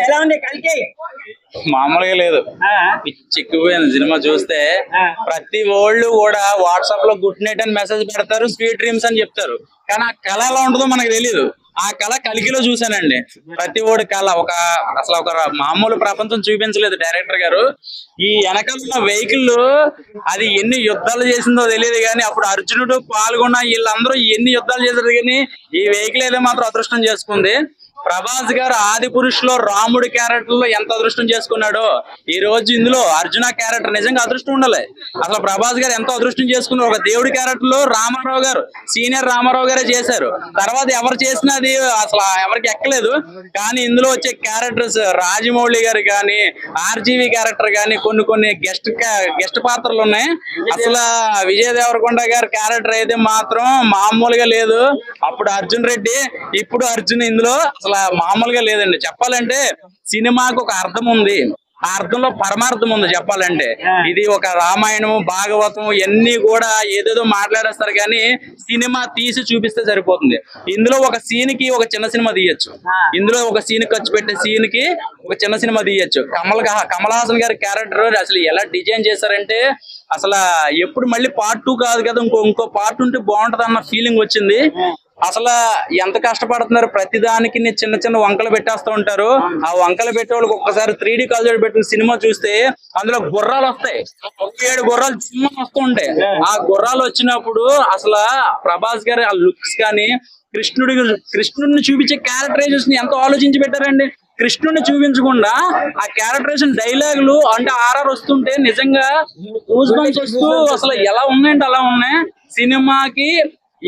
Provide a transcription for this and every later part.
ఎలా ఉంది కలికి? మామూలుగా లేదు, చిక్కిపోయింది సినిమా చూస్తే. ప్రతి ఓళ్ళు కూడా వాట్సాప్ లో గుడ్ నైట్ అని మెసేజ్ పెడతారు, స్వీట్ డ్రీమ్స్ అని చెప్తారు. కానీ ఆ కళ ఎలా ఉంటుందో మనకు తెలియదు. ఆ కళ కలికిలో చూసానండి. ప్రతి ఓడి కళ అసలు ఒక మామూలు ప్రపంచం చూపించలేదు డైరెక్టర్ గారు. ఈ వెనకాల వెహికల్ అది ఎన్ని యుద్ధాలు చేసిందో తెలియదు కానీ, అప్పుడు అర్జునుడు పాల్గొన్న వీళ్ళందరూ ఎన్ని యుద్ధాలు చేశారు కానీ ఈ వెహికల్ ఏదో మాత్రం అదృష్టం చేసుకుంది. ప్రభాస్ గారు ఆది పురుష్ లో రాముడి క్యారెక్టర్ లో ఎంత అదృష్టం చేసుకున్నాడో, ఈ రోజు ఇందులో అర్జున క్యారెక్టర్ నిజంగా అదృష్టం ఉండాలి. అసలు ప్రభాస్ గారు ఎంతో అదృష్టం చేసుకున్నారు. ఒక దేవుడి క్యారెక్టర్ లో రామారావు గారు, సీనియర్ రామారావు గారే చేశారు. తర్వాత ఎవరు చేసినది అసలు ఎవరికి ఎక్కలేదు. కానీ ఇందులో వచ్చే క్యారెక్టర్స్ రాజమౌళి గారు కానీ, ఆర్జీవి క్యారెక్టర్ కానీ, కొన్ని గెస్ట్ పాత్రలు ఉన్నాయి. అసలు విజయ్ దేవరకొండ గారి క్యారెక్టర్ అయితే మాత్రం మామూలుగా లేదు. అప్పుడు అర్జున్ రెడ్డి, ఇప్పుడు అర్జున్ ఇందులో అసలు మామూలుగా లేదండి. చెప్పాలంటే సినిమాకు ఒక అర్థం ఉంది, ఆ అర్థంలో పరమార్థం ఉంది. చెప్పాలంటే ఇది ఒక రామాయణం, భాగవతం ఇవన్నీ కూడా ఏదేదో మాట్లాడేస్తారు కానీ సినిమా తీసి చూపిస్తే సరిపోతుంది. ఇందులో ఒక సీన్ కి ఒక చిన్న సినిమా తీయచ్చు. ఇందులో ఒక సీన్ ఖర్చు పెట్టే సీన్ కి ఒక చిన్న సినిమా తీయచ్చు. కమల్ హాసన్ గారి క్యారెక్టర్ అసలు ఎలా డిజైన్ చేశారంటే, అసలు ఎప్పుడు మళ్ళీ పార్ట్ 2 కాదు కదా, ఇంకో పార్ట్ ఉంటే బాగుంటది అన్న ఫీలింగ్ వచ్చింది. అసలు ఎంత కష్టపడుతున్నారు, ప్రతిదానికి చిన్న చిన్న వంకలు పెట్టేస్తూ ఉంటారు. ఆ వంకలు పెట్టే వాళ్ళకి ఒక్కసారి 3D కల్చర్ పెట్టిన సినిమా చూస్తే అందులో గుర్రాలు వస్తాయి, 7 గుర్రాలు సినిమా వస్తూ ఉంటాయి. ఆ గుర్రాలు వచ్చినప్పుడు అసలు ప్రభాస్ గారి ఆ లుక్స్ కానీ, కృష్ణుడిని చూపించే క్యారెక్టరైజేషన్ ఎంతో ఆలోచించి పెట్టారండి. కృష్ణుడిని చూపించకుండా ఆ క్యారెక్టరేషన్ డైలాగులు అంటే ఆర్ఆర్ వస్తుంటే నిజంగా గూస్ బంప్స్ వస్తూ అసలు ఎలా ఉన్నాయంటే అలా ఉన్నాయి. సినిమాకి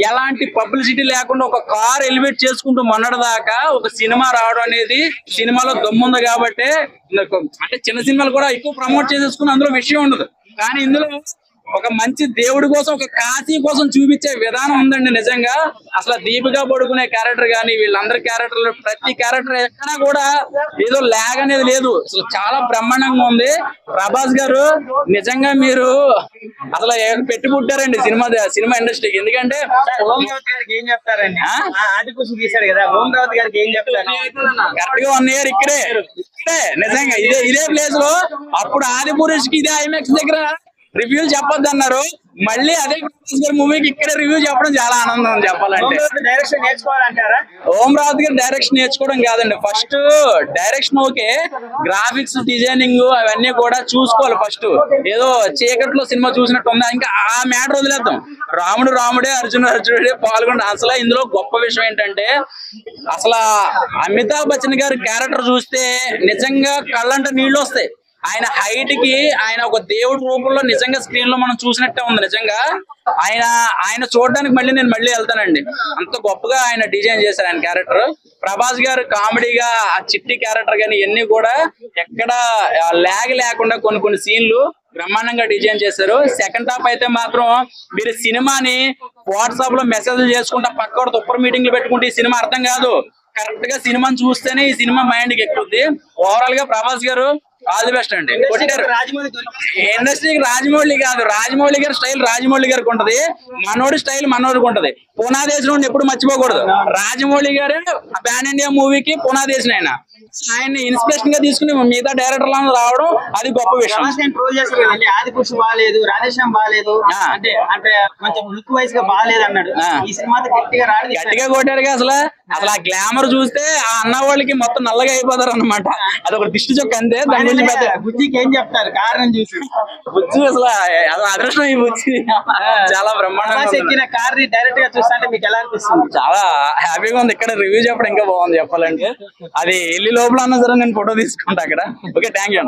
ఎలాంటి పబ్లిసిటీ లేకుండా ఒక కార్ ఎలివేట్ చేసుకుంటూ మొన్నటిదాకా ఒక సినిమా రావడం అనేది సినిమాలో దమ్ముంది కాబట్టి, అంటే చిన్న సినిమాలు కూడా ఎక్కువ ప్రమోట్ చేసేసుకుని అందులో విషయం ఉండదు. కానీ ఇందులో ఒక మంచి దేవుడి కోసం, ఒక కాశీ కోసం చూపించే విధానం ఉందండి. నిజంగా అసలు దీపికా పడుకునే క్యారెక్టర్ కానీ, వీళ్ళందరి క్యారెక్టర్లు ప్రతి క్యారెక్టర్ ఎక్కడా కూడా ఏదో ల్యాగ్ అనేది లేదు. అసలు చాలా బ్రహ్మాండంగా ఉంది. ప్రభాస్ గారు నిజంగా మీరు అసలు పెట్టి పుట్టారండి సినిమా ఇండస్ట్రీకి. ఎందుకంటే ఏం చెప్తారండి, ఆది పురుష్ తీశాడు కదా, ఓం రావత్ గారికి ఏం చెప్తారు? కరెక్ట్ గా 1 ఇయర్ ఇక్కడే నిజంగా ఇదే ప్లేస్ లో అప్పుడు ఆది పురుష్ కి ఇదే ఐమాక్స్ దగ్గర రివ్యూలు చెప్పొద్దు అన్నారు. మళ్ళీ అదే మూవీకి ఇక్కడ రివ్యూ చెప్పడం చాలా ఆనందం. చెప్పాలంటే డైరెక్షన్ నేర్చుకోవాలంటారా? ఓం రావత్ గారు డైరెక్షన్ నేర్చుకోవడం కాదండి, first direction okay, graphics designing అవన్నీ కూడా చూసుకోవాలి. ఫస్ట్ ఏదో చీకట్లో సినిమా చూసినట్టు ఉందా, ఇంకా ఆ మ్యాటర్ వదిలేద్దాం. రాముడే అర్జునుడే పాల్గొంటే అసలు ఇందులో గొప్ప విషయం ఏంటంటే, అసలు అమితాబ్ బచ్చన్ గారి క్యారెక్టర్ చూస్తే నిజంగా కళ్ళంట నీళ్లు వస్తాయి. ఆయన హైట్ కి ఆయన ఒక దేవుడి రూపంలో నిజంగా స్క్రీన్ లో మనం చూసినట్టే ఉంది. నిజంగా ఆయన చూడడానికి నేను మళ్ళీ వెళ్తానండి. అంత గొప్పగా ఆయన డిజైన్ చేశారు ఆయన క్యారెక్టర్. ప్రభాస్ గారు కామెడీగా ఆ చిట్టి క్యారెక్టర్ కానీ ఇవన్నీ కూడా ఎక్కడ ల్యాగ్ లేకుండా కొన్ని సీన్లు బ్రహ్మాండంగా డిజైన్ చేశారు. సెకండ్ హాఫ్ అయితే మాత్రం మీరు సినిమాని వాట్సాప్ లో మెసేజ్ చేసుకుంటా పక్క తుప్పర్ మీటింగ్లు పెట్టుకుంటే ఈ సినిమా అర్థం కాదు. కరెక్ట్ గా సినిమాని చూస్తేనే ఈ సినిమా మైండ్ కి ఎక్కుద్ది. ఓవరాల్ గా ప్రభాస్ గారు ఆల్ ది బెస్ట్ అండి. ఇండస్ట్రీకి రాజమౌళి కాదు, రాజమౌళి గారి స్టైల్ రాజమౌళి గారికి ఉంటది, మనోడి స్టైల్ మనోడికి ఉంటది. పునాదేశం ఎప్పుడు మర్చిపోకూడదు. రాజమౌళి గారే పాన్ ఇండియా మూవీకి పునాదేశం. ఆయన్ని ఇన్స్పిరేషన్ గా తీసుకుని మిగతా డైరెక్టర్లను రావడం అది గొప్ప విషయం. ఆది పురుష్ బాగాలేదు, రాధేశ్యామ్ బాగాలేదు అంటే కొంచెం లుక్ వైజ్ గా బాగాలేదు అన్నాడు. ఈ సినిమా గట్టిగా కొట్టారుగా. అసలు ఆ గ్లామర్ చూస్తే ఆ అన్న వాళ్ళకి మొత్తం నల్లగా అయిపోతారు అన్నమాట. అదొక దిష్టి చొక్క అంతే. దాని గురించి బుజ్జికి ఏం చెప్తారు కారణం చూసి? బుజ్జి అసలు అదృష్టం. ఈ బుజ్జి చాలా బ్రహ్మాండంగా ఎక్కిన కార్ ని డైరెక్ట్ గా చూస్తే మీకు ఎలా అనిపిస్తుంది? చాలా హ్యాపీగా ఉంది. ఇక్కడ రివ్యూ చెప్పడం ఇంకా బాగుంది. చెప్పాలంటే అది వెళ్ళి లోపల అన్నా సరే నేను ఫోటో తీసుకుంటా అక్కడ. Okay, thank you.